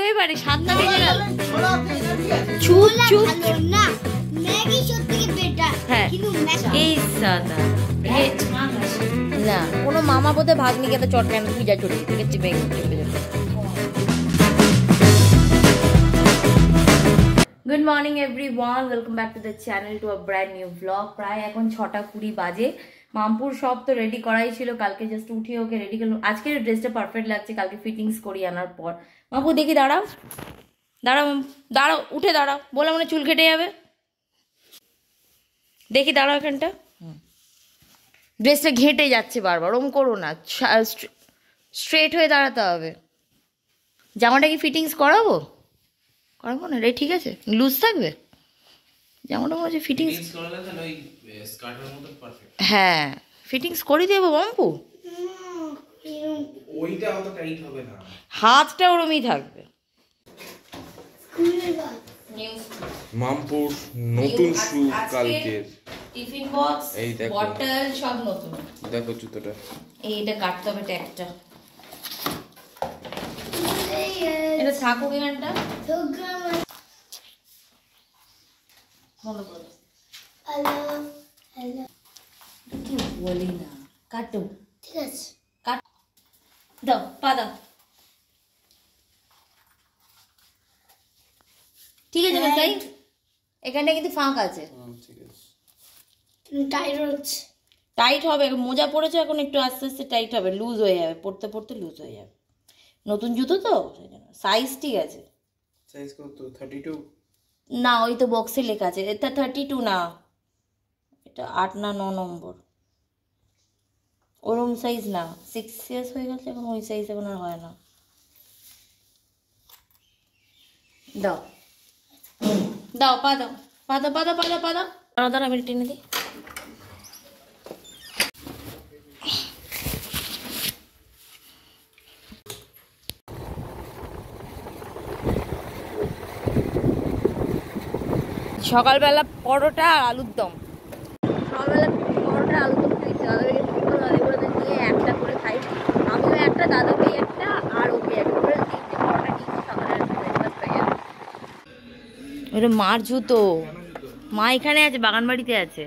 পারবে পারে, সাতটা বেজে গেল। চুপ চুপ না, ম্যাগি সত্যি বেটার। হ্যাঁ এই সাদা না কোনো মামা বোধহয় ভাগ্নিকে তো চট কেন পিজা চড়িয়ে থেকে চিপে good morning everyone, welcome back to the channel to a brand new blog. প্রায় এখন 6:20 বাজে। মামপুর সব তো রেডি করাই ছিল, কালকে জাস্ট উঠিয়ে ওকে রেডি করলাম। আজকের ড্রেসটা পারফেক্ট লাগছে, কালকে ফিটিংস করি আনার পর। মামপু দেখি দাঁড়াও দাঁড়াও দাঁড়াও, উঠে দাঁড়াও, বলে মনে চুল কেটে যাবে। দেখি দাঁড়াও এখানটা, ড্রেসটা ঘেঁটে যাচ্ছে বারবার, ওরম করো না, স্ট্রেট হয়ে দাঁড়াতে হবে। জামাটা কি ফিটিংস করাবো? করাবো না রে, ঠিক আছে লুজ থাকবে জামাটা, মনে হচ্ছে ফিটিংস। হ্যাঁ ফিটিংস করে দেবো মাম্পু, হাতটা ওরমই থাকবে। মামপুর নতুন শু কালকে, টিফিন বক্স, এই দেখো বটল সব নতুন। দেখো জুতোটা, এইটা কাটতে হবে ট্যাগটা, এটা থাকুক এখানটা। বলো বলো, হ্যালো হ্যালো, কি বলি না, কাটো ঠিক আছে, কাট দাও, পা দাও, ঠিক আছে না তাই? এখানটা কিন্তু ফাঁক আছে, ঠিক আছে। টাইট হচ্ছে, টাইট হবে, মোজা পড়েছে এখন, একটু আস্তে আস্তে টাইট হবে, লুজ হয়ে যাবে, পড়তে পড়তে লুজ হয়ে যাবে। নতুন জুতো তো সেই জন্য। সাইজ ঠিক আছে, সাইজ কত? 32? না ওই তো বক্সে লেখা আছে, এটা 32 না, এটা 8 না 9 নম্বর, ওরম সাইজ না। 6 ইয়ার্স হয়ে গেছে এখন, ওই সাইজ এখন আর হয় না। দাও দাও, পা দাও, পা দাও, পা দাও, পা দাও, পা দাও, দাঁড়া দাঁড়া, আমি টেনে দিই। সকালবেলা পরোটা আর আলুর দম, সকালবেলা পরোটা আলুর দম খাইছি, দাদাকে দাদাগুলোতে নিয়ে একটা করে খাই, আমিও একটা, দাদাকে একটা, আর ওকে একটা করে 3টে পরোটা নিয়েছি, সকালের ব্রেকফাস্ট হয়ে যাবে। ওটা মার জুতো, মা এখানে আছে, বাগানবাড়িতে আছে।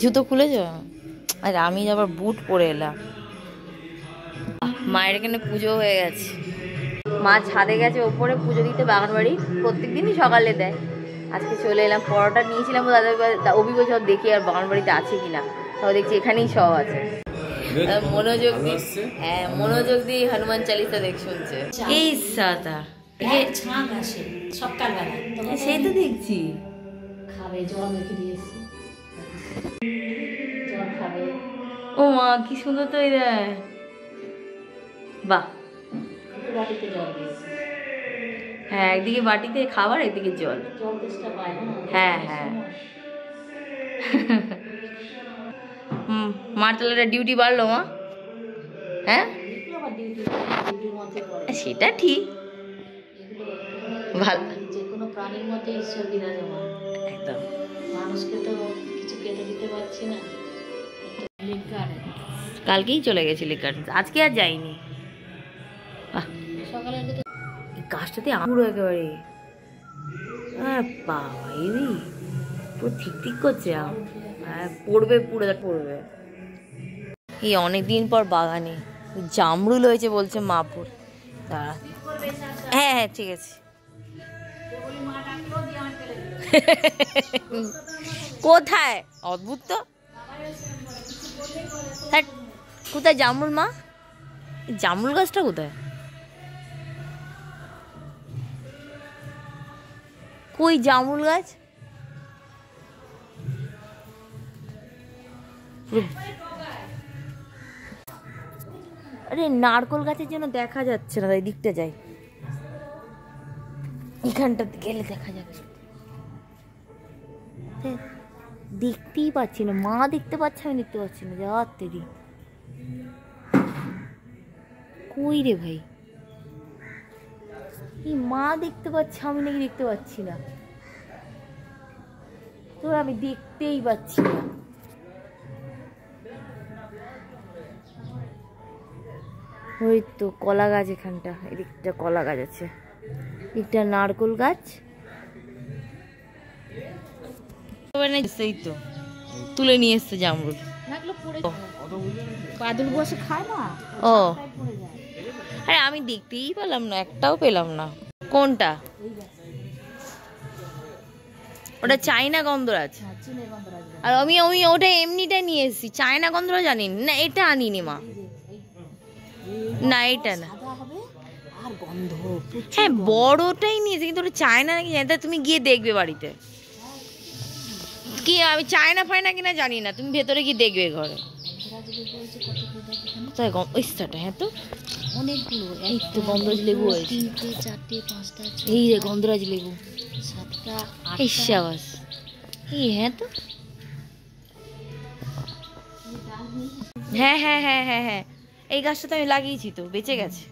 জুতো খুলেছ? আরে আমি আবার বুট পরে এলাম। মায়ের এখানে পুজো হয়ে গেছে, মা ছাদে গেছে ওপরে পুজো দিতে, বাগানবাড়ি প্রত্যেকদিনই সকালে দেয়। আজকে চলে এলাম, পরোটা নিয়েছিলাম, দাদা অভিজ্ঞ সব দেখি আর বাগানবাড়িতে আছে কিনা, তাও দেখছি এখানেই সব আছে। মনোযোগ দিয়ে, হ্যাঁ মনোযোগ দিয়ে হনুমান চালিসা দেখ শুনছে। এই সাদা ছাঁক আসে সকালবেলা, সেই তো দেখছি, খাবে জল রেখে দিয়েছি, জল খাবে। ও মা কি সুন্দর তো এটা, বাহ। বাটিতে জল দিয়েছি, হ্যাঁ একদিকে বাটিতে খাবার, একদিকে জল, জল তেষ্টা পায় না। হ্যাঁ হ্যাঁ। মার তাহলে ডিউটি বাড়লো মা, হ্যাঁ আবার ডিউটির মধ্যে পড়ে, সেটা ঠিক, ভালো। যে কোনো প্রাণীর মধ্যে ঈশ্বর বিরাজমান, একদম। মানুষকে তো কিছু কেটে দিতে পারছি না। কালকেই চলে গেছিলি কার, আজকে আর যাইনি। সকালে গাছটাতে আঙুর একেবারে, বাবা এই পুরো ঠিক ঠিক করছে, হ্যাঁ পড়বে, পুরো পড়বে। এই অনেকদিন পর বাগানে জামরুল হয়েছে বলছে মাপুর, দাঁড়া, হ্যাঁ হ্যাঁ ঠিক আছে। কোথায়? অদ্ভুত তো, কোথায় জামরুল মা? জামরুল গাছটা কোথায়? কই জামরুল গাছ? আরে নারকোল গাছের জন্য দেখা যাচ্ছে না, তাই দিকটা যাই, এখানটাতে গেলে দেখা যাবে। দেখতেই পাচ্ছি না, মা দেখতে পাচ্ছে, আমি দেখতে পাচ্ছি না, যাত্রী কই রে ভাই, মা দেখতে পাচ্ছে, আমি নাকি দেখতে পাচ্ছি না, তোর আমি দেখতেই পাচ্ছি না। ওই তো কলা গাছ, এখানটা এদিকটা কলা গাছ আছে, একটা নারকোল গাছ। সেই তো তুলে নিয়ে এসছে জামরুল। বাদুল বসে খায় না। ও আরে আমি দেখতেই পেলাম না, একটাও পেলাম না। কোনটা? ওটা চায়না গন্ধরাজ। আর আমি আমি ওটা এমনিটা নিয়ে এসেছি, চায়না গন্ধরাজ জানি না, এটা আনিনি মা। না এটা না, আর গন্ধ হ্যাঁ বড়টাই নিয়েছি, কিন্তু ওটা চায়না নাকি জানি, তা তুমি গিয়ে দেখবে বাড়িতে কি আমি চায়না ফায়না কিনা জানি না, তুমি ভেতরে গিয়ে দেখবে ঘরে। কোথায় ওইটা? হ্যাঁ তো অনেকগুলো, এই তো গন্ধরাজ লেবু হয়েছে, 3টে 4টে 5টা এই রে গন্ধরাজ লেবু 7টা এই সাবাস, এই হ্যাঁ তো হ্যাঁ হ্যাঁ হ্যাঁ হ্যাঁ হ্যাঁ, এই গাছটা তো আমি লাগিয়েছি তো, বেঁচে গেছে।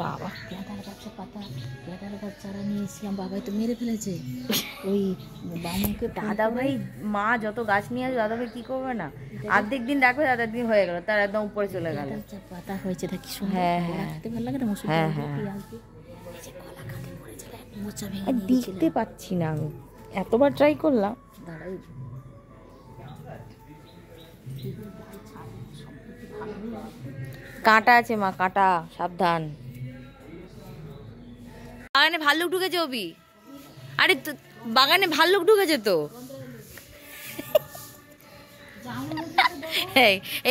বাবা পেঁদার গাছের পাতা, পেঁদার গাছ চারা নিয়েছিলাম, বাবাই তো মেরে ফেলেছে। ওই বামুনকে দাদা ভাই মা যত গাছ নিয়ে আসবে দাদা ভাই কি করবে না, অর্ধেক দিন রাখবে, দাদার দিন হয়ে গেল, তার একদম উপরে চলে গেল। পাতা হয়েছে দেখি সুন্দর, হ্যাঁ, বড়া হ্যাঁ। খেতে ভালো লাগে না, মসুর হ্যাঁ, ডাল দিয়ে, হ্যাঁ। পেঁয়াজ দিয়ে। এই যে কলা খাতে পড়েছিল, এক মোচা ভেঙে আর নিয়ে দেখতে গেছিলাম। পাচ্ছি না আমি, এতবার ট্রাই করলাম। দাঁড়াই, কাঁটা আছে মা, কাঁটা, সাবধান। বাগানে ভাল্লুক ঢুকেছে অবি, আরে বাগানে ভাল্লুক ঢুকেছে তো।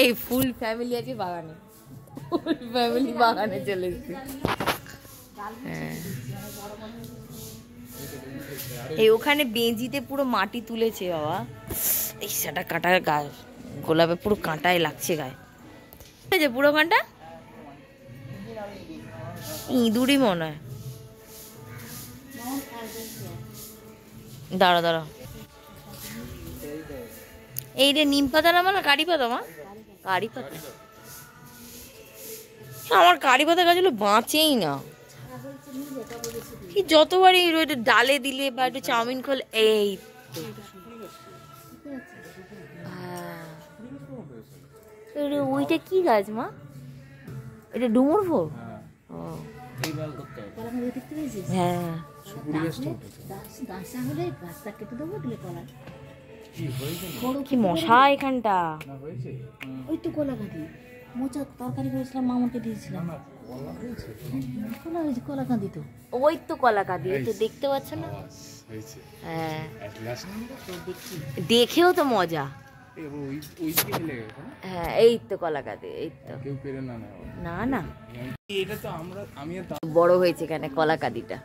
এই ফুল ফ্যামিলি আছে বাগানে, ফুল ফ্যামিলি বাগানে চলে এসেছে। হ্যাঁ এই ওখানে বেঞ্জিতে পুরো মাটি তুলেছে বাবা, এই সেটা কাঁটার গাছ, গোলাপে পুরো কাঁটায় লাগছে গায়ে, যে পুরো কাঁটা, ইঁদুরই মনে হয়। দাঁড়া দাঁড়া, এই রে নিম পাতা না মানে কারি পাতা মা, কারি পাতা। আমার কারি পাতা গাছগুলো বাঁচেই না, যতবারই ওইটা ডালে দিলে বা একটু চাউমিন খোল, এই তো হ্যাঁ। ওইটা কি গাছ মা? এটা ডুমুর ফল? ও কলা গাছ দেখতে পেয়েছিস? হ্যাঁ গাছটা হলে গাছটা কেটে দেবো, দিলে কলা। কি মশা এখানটা। ওই তো কলা কাঁদি, মোচা তরকারি করেছিলাম, মামাকে দিয়েছিলাম। কলা হয়েছে, কলা কাঁদি তো। ওই তো কলা কাঁদি, ওই তো দেখতে পাচ্ছ না? হ্যাঁ দেখেও তো মজা। হ্যাঁ এই তো কলা কাঁদি, এই তো না না বড় হয়েছে এখানে কলা কাঁদিটা,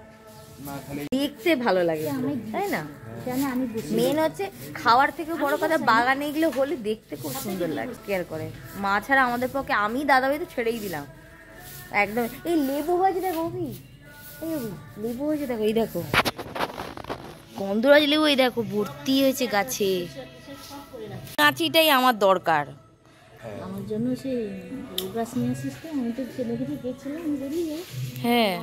দেখতে ভালো লাগে তাই না? মেন হচ্ছে খাওয়ার থেকে বড় কথা, বাগানে এগুলো হলে দেখতে খুব সুন্দর লাগে। কেয়ার করে মা ছাড়া আমাদের পক্ষে, আমি দাদা ভাই তো ছেড়েই দিলাম একদম। এই লেবু হয়েছে দেখো অভি, এই অভি লেবু হয়েছে দেখো, এই দেখো গন্ধরাজ লেবু, এই দেখো ভর্তি হয়েছে গাছে। কাঁচিটাই আমার দরকার। আমার জন্য সে গাছ নিয়ে আসিস তো, আমি তো ছেলেকে গেছিলাম বেরিয়ে। হ্যাঁ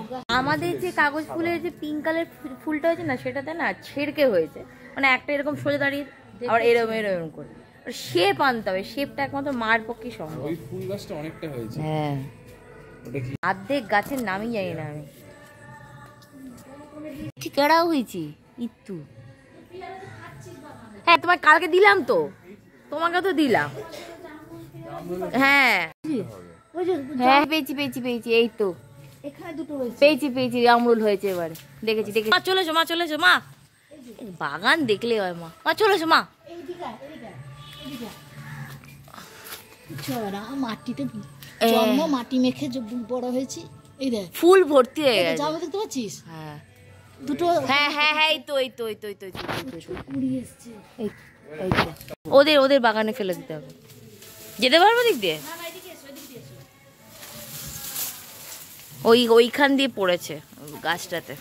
আমাদের যে কাগজ ফুলের যে পিঙ্ক কালার ফুলটা হয়েছে না, সেটাতে না ছেড়কে হয়েছে, মানে একটা এরকম সোজা দাঁড়িয়ে আর এরকম এরকম করে শেপ আনতে হবে, শেপটা একমাত্র মার পক্ষে সম্ভব। ওই ফুল গাছটা অনেকটা হয়েছে। হ্যাঁ ওটা কি অর্ধেক গাছের নামই জানি না আমি। ঠিকারাও হয়েছি ইত্তু, হ্যাঁ তোমার কালকে দিলাম তো, তোমাকে তো দিলাম। হ্যাঁ হ্যাঁ পেয়েছি পেয়েছি পেয়েছি, এই তো এখানে দুটো হয়েছে, পেয়েছি পেয়েছি, আমরুল হয়েছে এবারে, দেখেছি দেখেছি। মা চলে এসো, মা চলে এসো, মা বাগান দেখলে হয় মা, মা চলে এসো মা। চড়া মাটিতে জন্ম, মাটি মেখে বড় হয়েছি। এই দেখ ফুল ভর্তি হয়ে গেছে। জামা দেখতে পাচ্ছিস? হ্যাঁ দুটো হ্যাঁ হ্যাঁ হ্যাঁ এই তো এই তো এই তো এই তো কুড়ি এসছে। এই তো ওদের ওদের বাগানে ফেলে দিতে হবে। যেতে পারবো দিক দিয়ে? ওইখান দিয়ে পড়েছে গাছটাতে,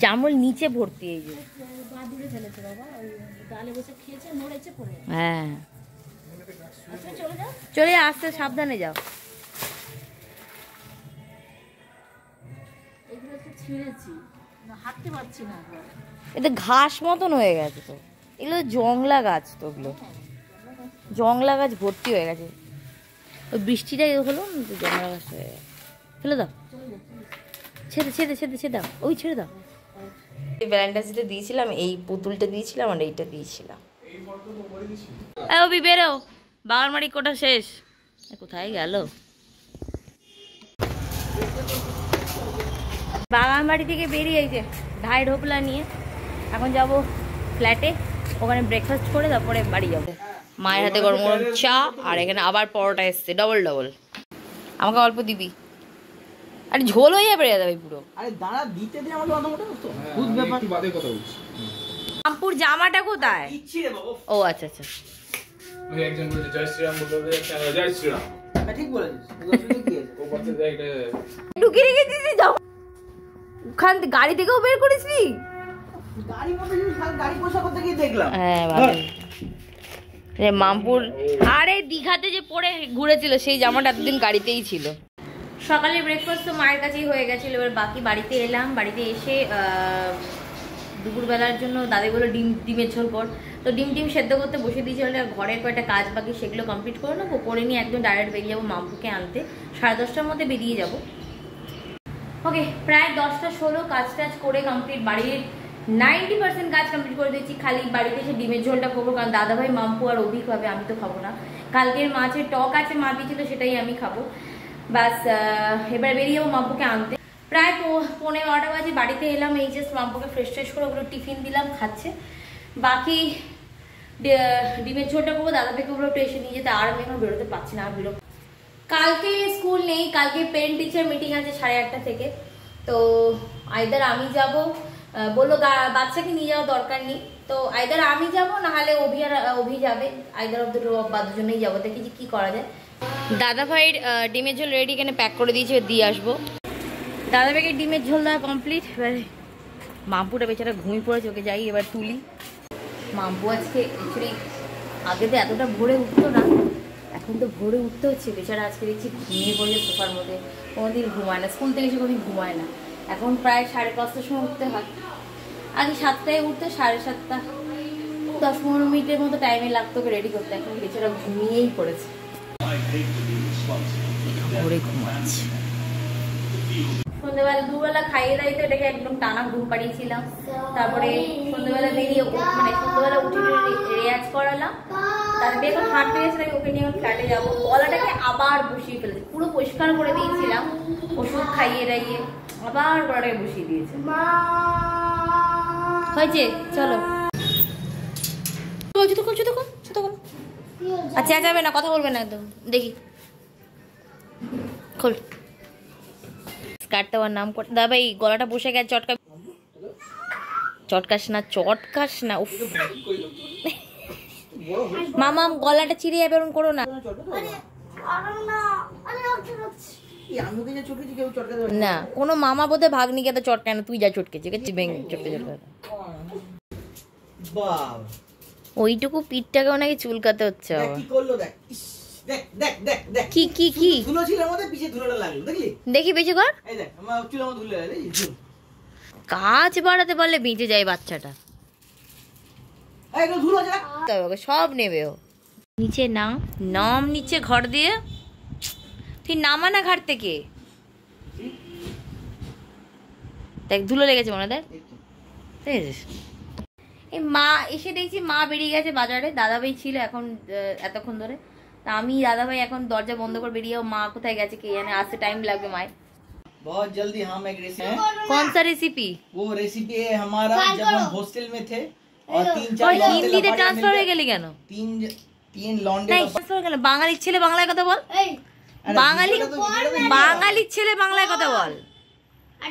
জামরুল নিচে ভর্তি। এই যে হ্যাঁ চলে আসতে, সাবধানে যাও। হাঁটতে পারছি না, এতে ঘাস মতন হয়ে গেছে তো, এগুলো জংলা গাছ তো, ওগুলো জংলা গাছ ভর্তি হয়ে গেছে, ওই বৃষ্টিটাই হলো না তো জংলা গাছ হয়ে গেছে। ফেলে দাও, ছেড়ে দাও, ওই ছেড়ে দাও। এই ভ্যালেন্টাইন্সটা দিয়েছিলাম, এই পুতুলটা দিয়েছিলাম আর এইটা দিয়েছিলাম। বেরো, বাগানবাড়ি কোটা শেষ, কোথায় গেল? বাগানবাড়ি থেকে বেরিয়ে এই যে ঢাই ঢোকলা নিয়ে এখন যাব ফ্ল্যাটে, ওখানে ব্রেকফাস্ট করে তারপরে বাড়ি যাবো। মায়ের হাতে গরম গরম চা, আর এখানে আবার পরোটা এসছে ডবল। আমাকে অল্প দিবি, আরে ঝোল হয়ে যাবে যাবে পুরো। আরে দাঁড়া, দিতে দে আমাকে অত মোটা তো বুঝ ব্যাপার। একটু বাদে কথা বলছি। রামপুর জামাটা কোথায়? ইচ্ছে রে বাবা। ও আচ্ছা। ওই একজন বলছে জয় শ্রীরাম বলতে জয় শ্রীরাম। হ্যাঁ ঠিক বলেছিস, ওগুলো কি আছে? ও বলছে যে এটা ঢুকিয়ে রেখেছিস যাও, ওখান থেকে গাড়ি থেকেও বের করেছি। গাড়ি মধ্যে গাড়ি পোষা করতে গিয়ে দেখলাম। হ্যাঁ ভালো। মামপুর আরে দীঘাতে যে পরে ঘুরেছিল সেই জামাটা এতদিন গাড়িতেই ছিল। সকালে ব্রেকফাস্ট তো মায়ের কাছেই হয়ে গেছিল, এবার বাকি বাড়িতে এলাম। বাড়িতে এসে দুপুরবেলার জন্য দাদি বললো ডিমের ঝোল কর, তো ডিম সেদ্ধ করতে বসে দিয়েছিল। ঘরের কয়েকটা কাজ বাকি, সেগুলো কমপ্লিট করে নেবো, করে নিয়ে একদম ডাইরেক্ট বেরিয়ে যাবো মামপুকে আনতে। 10:30টার মধ্যে বেরিয়ে যাব। ওকে, প্রায় 10:16 কাজ টাজ করে কমপ্লিট, বাড়ির 90% কাজ কমপ্লিট করে দিয়েছি। খালি বাড়িতে এসে ডিমের ঝোলটা করবো, কারণ দাদাভাই মাম্পু আর অভি খাবে, আমি তো খাবো না। কালকের মাছের টক আছে, মা দিয়েছিল, সেটাই আমি খাবো। বাস এবার বেরিয়ে যাবো মাম্পুকে আনতে। প্রায় 11:15 বাজে বাড়িতে এলাম, এই জাস্ট মাম্পুকে ফ্রেশ করে ওগুলো টিফিন দিলাম, খাচ্ছে। বাকি ডিমের ঝোলটা করবো, দাদাভাইকে ওগুলো একটু এসে নিয়ে যেতে, আর আমি এখন বেরোতে পারছি না, বিরক্ত। কালকে স্কুল নেই, কালকে পেরেন্ট টিচার মিটিং আছে 8:30 থেকে। তো আইদার আমি যাব, বললো বাচ্চাকে নিয়ে যাওয়ার দরকার নেই, তো আইদার আমি যাব না হলে অভি যাবে, আইদার অফ দ্য দুজনেই যাবো, দেখি যে কি করা যায়। দাদা ভাইয়ের ডিমের ঝোল রেডি, এখানে প্যাক করে দিয়েছে, দিয়ে আসবো। দাদা ভাইয়ের ডিমের ঝোল দেওয়া কমপ্লিট। এবার মাম্পুটা বেচারা ঘুমিয়ে পড়েছে, ওকে যাই এবার তুলি। মাম্পু আজকে অ্যাকচুয়ালি আগে তো এতটা ভোরে উঠতো না, এখন তো ভোরে উঠতে হচ্ছে। বেচারা আজকে দেখছি ঘুমিয়ে পড়েছে সোফার মধ্যে, কোনোদিন ঘুমায় না, স্কুল থেকে এসে কোনোদিন ঘুমায় না। এখন প্রায় 5:30টার সময় উঠতে হয়, আগে 7টায় উঠতে 7:30, 10-15 মিনিটের মতো টাইমে লাগতো ওকে রেডি করতে। এখন বেচারা ঘুমিয়েই পড়েছে, ভোরে ঘুমাচ্ছে। সন্ধ্যেবেলা দুবেলা খাইয়ে দাইতে এটাকে একদম টানা ঘুম পাড়িয়েছিলাম। তারপরে সন্ধ্যেবেলা বেরিয়ে সন্ধ্যেবেলা উঠে রেয়াজ করালাম, তারপরে এখন হাঁটতে গেছিলাম, ওকে নিয়ে এখন ফ্ল্যাটে যাবো। গলাটাকে আবার বসিয়ে ফেলেছে, পুরো পরিষ্কার করে দিয়েছিলাম ওষুধ খাইয়ে দাইয়ে, আবার গলাটাকে বসিয়ে দিয়েছে। হয়েছে, চলো আচ্ছা যাবে না, কথা বলবে না একদম। দেখি খোল স্কার্টটা, ওর নাম করে দাদা ভাই, গলাটা বসে গেছে, চটকাস না উফ মামা, গলাটা চিড়ে যাবে, এরকম করো না। না কোনো মামা বোধে ভাগ্নিকে তো চটকায় না, তুই যা চটকেছে ওইটুকু পিঠটাকে নাকি চুলকাতে হচ্ছে। দেখি বেশি কর, কাজ বাড়াতে পারলে বেঁচে যায় বাচ্চাটা, সব নেবে ও। নিচে নাম নিচে ঘর দিয়ে, তুই নামা না ঘাট থেকে, দেখ ধুলো লেগেছে মনে, দেখ দেখেছিস। এই মা এসে দেখছি, মা বেরিয়ে গেছে বাজারে, দাদাভাই ছিল এখন এতক্ষণ ধরে। তা আমি দাদাভাই এখন দরজা বন্ধ করে বেরিয়ে, মা কোথায় গেছে কে জানে, আসতে টাইম লাগবে মায়ের। बहुत जल्दी हम एक रेसिपी, कौन सा रेसिपी? वो रेसिपी है हमारा जब हम हॉस्टल में थे और 3-4 हिंदी তে ট্রান্সফার হয়ে গেলি কেন? तीन लॉन्डे ট্রান্সফার হয়ে গেল। বাঙালির ছেলে বাংলায় কথা বল, বাঙালির ছেলে বাংলায় কথা বল।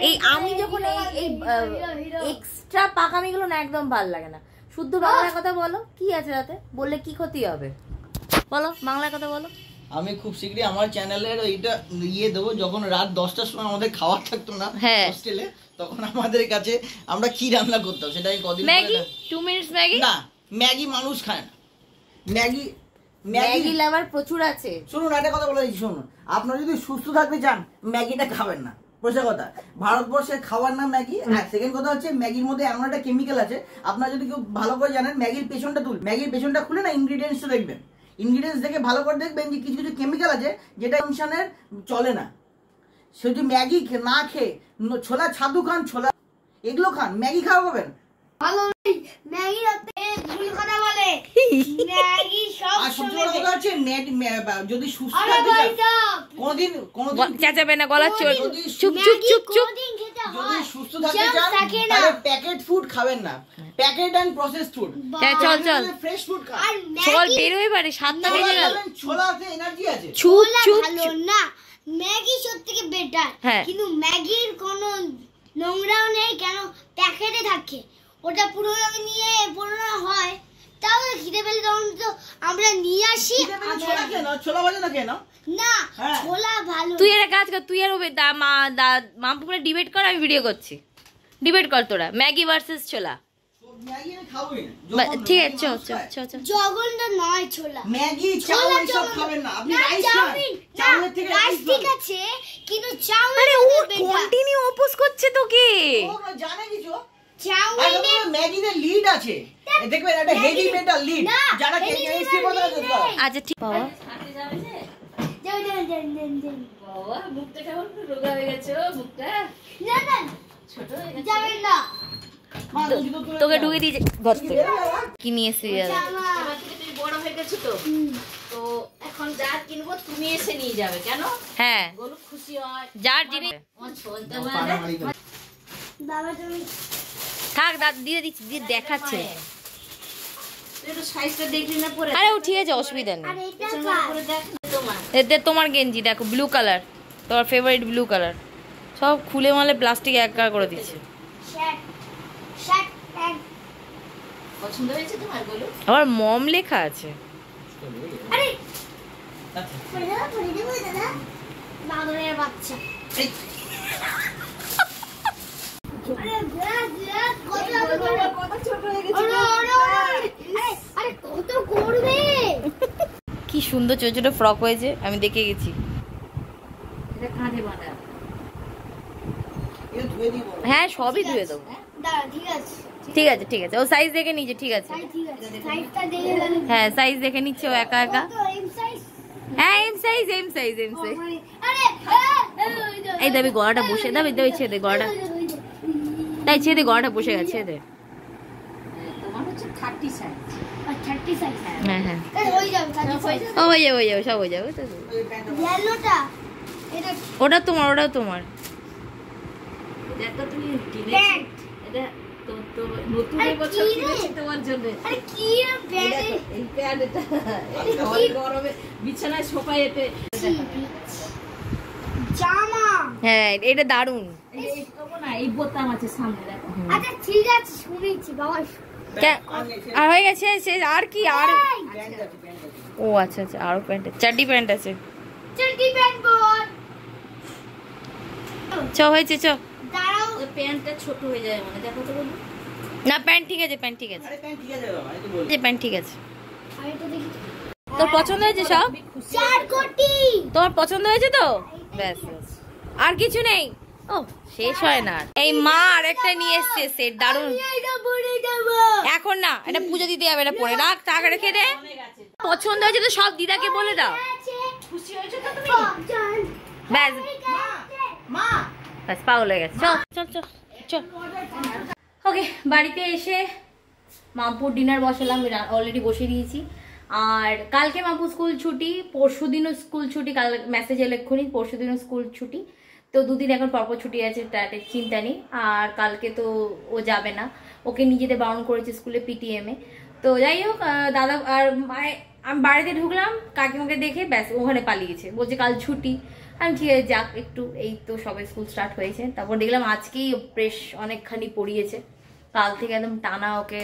এই আমি যখন এই এক্সট্রা পাকামিগুলো না একদম ভালো লাগে না, শুদ্ধ বাংলায় কথা বলো। কি আছে তাতে, বললে কি ক্ষতি হবে বলো, বাংলায় কথা বলো। আমি খুব শীঘ্রই আমার চ্যানেলের ওইটা ইয়ে দেবো, যখন রাত 10টার সময় আমাদের খাওয়া থাকতো না হোস্টেলে, তখন আমাদের কাছে আমরা কি রান্না করতাম সেটা কদিন ম্যাগি, 2 মিনিটস ম্যাগি। না ম্যাগি মানুষ খায় না, ম্যাগি লাভার প্রচুর আছে। শুনুন একটা কথা বলে দিচ্ছি, শুনুন, আপনারা যদি সুস্থ থাকতে চান ম্যাগিটা খাবেন না, প্রথম কথা। ভারতবর্ষের খাবার নাম ম্যাগি। আর সেকেন্ড কথা হচ্ছে ম্যাগির মধ্যে এমন একটা কেমিক্যাল আছে, আপনারা যদি কেউ ভালো করে জানেন, ম্যাগির পেছনটা খুলে না ইনগ্রিডিয়েন্টসটা দেখবেন, ইনগ্রিডিয়েন্টস দেখে ভালো করে দেখবেন যে কিছু কিছু কেমিক্যাল আছে যেটা কনজাম্পশনের চলে না। সে যদি ম্যাগি না খেয়ে ছোলা ছাতু খান, ছোলা এগুলো খান, ম্যাগি খাওয়াবেন ভালো ম্যাগি রাতে ভুল কথা বলে ম্যাগি সব আর সবচেয়ে বড় কথা হচ্ছে যদি সুস্থ আরে থাকতে ভাই চান, সাহেব কোনোদিন চেঁচাবে না, গলা চোর। যদি চুপ চুপ চুপ চুপ। কোনদিন খেতে যদি হয় সুস্থ থাকতে জাম চান থাকে না। তাহলে প্যাকেট ফুড খাবেন না, প্যাকেট এন্ড প্রসেসড ফুড। চল চল ফ্রেশ ফুড খান। আর চল, ম্যাগি বেরোই পারে, 7টা বেজে গেল। ছোলাতে এনার্জি আছে। চুপ ছোলা চুপ ভালো চুপ। না, ম্যাগি সত্যিকে বেটার। হ্যাঁ। কিন্তু ম্যাগির কোনো নোংরাও নেই, কেন প্যাকেটে থাকে, ওটা পুরোনো নিয়ে পুরোনো হয়, তাও খিদে পেলে তখন তো আমরা নিয়ে আসি। খিদে পেলে ছোলা খেয়ে নাও, ছোলা ভাজা না খেয়ে নাও। না হ্যাঁ। ছোলা ভালো। তুই একটা কাজ কর, তুই আর মামপুকুরে ডিবেট কর, আমি ভিডিও করছি। ডিবেট কর তোরা, ম্যাগি ভার্সেস ছোলা। ম্যাগি আমি খাবোই না। ঠিক আছে, চল চল চল চল। জঘন্য নয় ছোলা। ম্যাগি ছোলা চাউমিন সব জঘন্য। খাবেন না, আপনি না, রাইস খান। চাউমিন, না, চাউমিনের থেকে রাইস রাইস ঠিক ভালো। আছে, কিন্তু চাউমিন আরে ও বেটার। কন্টিনিউ অপোজ করছে তোকে। ও জানে কিছু? আর চাউমিনে ম্যাগিতে লিড আছে, দেখবেন একটা হেভি মেটাল লিড, না, যারা heavy কেমিস্ট্রি metal পড়তে lead পারে। নেই। আচ্ছা ঠিক বাবা। যান। বাবা মুখটা কেমন রোগা হয়ে গেছে ও মুখটা না না ছোট হয়ে গেছে। যাবেন না। মা, জুতো তুলে তোকে দাও। ঢুকে দিয়ে ধরতে বেরো বাবা। কি নিয়ে এসে যাবে। জামা। এবার থেকে তুই বড় হয়ে গেছো তো, তো এখন যা কিনবো তুমি এসে নিয়ে যাবে, কেন? হ্যাঁ, গরু খুশি হয়। যার জিনিস আমার চলতে পাড়া পারে। মারি দাও। বাবা তুমি থাক, দাঁত দিয়ে দিচ্ছি, দিয়ে দেখাচ্ছে। তুই একটু সাইজটা দেখলি না পরে? আরে ও ঠিক আছে, অসুবিধা নেই। আর এটা পেছনে কার? পরে দেখ না তোমার। এতে তোমার গেঞ্জি দেখো, ব্লু কালার, তোমার ফেভারিট ব্লু কালার। সব খুলে মালে প্লাস্টিক একা করে দিচ্ছে। Shirt pant. পছন্দ হয়েছে তোমার গলু? আবার মম লেখা আছে। আরে আচ্ছা। পড়ে দেবো দাদা। বাদরের বাচ্চা। এই, আরে ব্যাস কত ছোট হয়ে আরে কত করবে? কি সুন্দর ছোট ছোট ফ্রক হয়েছে, আমি দেখে গেছি। এটা কাঁধে বাঁধা। এটা ধুয়ে দিব। হ্যাঁ, সবই ধুয়ে দেবো। দাঁড়া ঠিক আছে। ঠিক আছে ঠিক আছে, ও সাইজ দেখে নিচ্ছে। ঠিক আছে, ঠিক আছে। সাইজটা দেখে গেল। হ্যাঁ সাইজ দেখে নিচ্ছে ও একা একা। কত এম সাইজ? হ্যাঁ M size M size M size. আরে এই দেবে গলাটা বসে দেবে, দেবে ছেদে গলাটা, তাই ছেদে গলাটা বসে গেছে, ছেদে। তোমার হচ্ছে 30 সাইজ। 30 সাইজ। হ্যাঁ হ্যাঁ, হয়ে যাবে 30 সাইজ। ও হয়ে যাবে, হয়ে যাবে, সব হয়ে যাবে। ওই প্যান্টটা ইয়েলোটা এটা ওটা তোমার, ওটাও তোমার। দেখো তুমি কিনেছি। প্যান্ট। এটা তো তো নতুন আরে বছর কি রে? কিনেছি তোমার জন্য। আরে কি প্যান্ট? এই প্যান্ট এটা গরমে বিছানায় সোফায় এতে জামা। হ্যাঁ এটা দারুণ। এই করবো না, এই বোতাম আছে সামনে দেখো। আচ্ছা ঠিক আছে শুনেছি বাবা। আর হয়ে গেছে সে, আর কি আর? প্যান্ট আছে, প্যান্ট আছে। ও আচ্ছা আচ্ছা, আরো প্যান্ট, চারটি প্যান্ট আছে। চলতি প্যান্ট পর। চ হয়েছে, চ। দাঁড়াও। ওই প্যান্টটা ছোট হয়ে যায় মানে, দেখো তো বলুন। না প্যান্ট ঠিক আছে, প্যান্ট ঠিক আছে, আরে প্যান্ট ঠিক আছে বাবা, এই তো বলছি। যে প্যান্ট ঠিক আছে। আর এটা দেখি। তোর পছন্দ হয়েছে সব? চার কোটি। তোমার পছন্দ হয়েছে তো? ব্যাস ব্যাস, আর কিছু নেই। ও শেষ হয় না। এই মা আর একটা নিয়ে এসছে সেট, দারুণ। এটা পরে যাব। এখন না, এটা পুজো দিতে যাবে, এটা পরে রাখ, টাকা রেখে দে। পছন্দ হয়েছে তো সব দিদাকে বলে দাও। খুশি হয়েছো তো তুমি? ব্যাস মা, ব্যাস, পাগল হয়ে গেছে। চল চল চল চল। ওকে, বাড়িতে এসে মামপুর ডিনার বসালাম, অলরেডি বসে দিয়েছি। আর কালকে মামপুর স্কুল ছুটি, পরশু দিনও স্কুল ছুটি, কাল মেসেজ এলো এক্ষুনি পরশু দিনও স্কুল ছুটি। তো দুদিন এখন পরপর ছুটি আছে, তাতে চিন্তা নেই। আর কালকে তো ও যাবে না, ওকে নিয়ে যেতে বারণ করেছে স্কুলে পিটিএমে। তো যাই হোক, দাদা আর মায়ে, আমি বাড়িতে ঢুকলাম, কাকিমাকে দেখে ব্যাস ওখানে পালিয়েছে, বলছে কাল ছুটি। আমি ঠিক আছে যাক একটু, এই তো সবে স্কুল স্টার্ট হয়েছে। তারপর দেখলাম আজকেই প্রেস অনেকখানি পড়িয়েছে, কাল থেকে একদম টানা। ওকে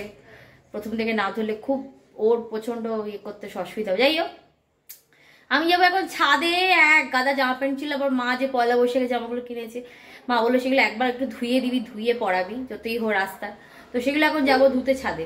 প্রথম থেকে না ধরলে খুব ওর প্রচণ্ড ইয়ে করতে অসুবিধা হবে। যাই হোক, আমি যাবো এখন ছাদে। এক গাদা জামা প্যান্ট ছিল, আবার মা যে পয়লা বৈশাখে জামাগুলো কিনেছে, মা বললো সেগুলো একবার একটু ধুয়ে দিবি, ধুয়ে পরাবি যতই হোক রাস্তা। তো সেগুলো এখন যাবো ধুতে ছাদে।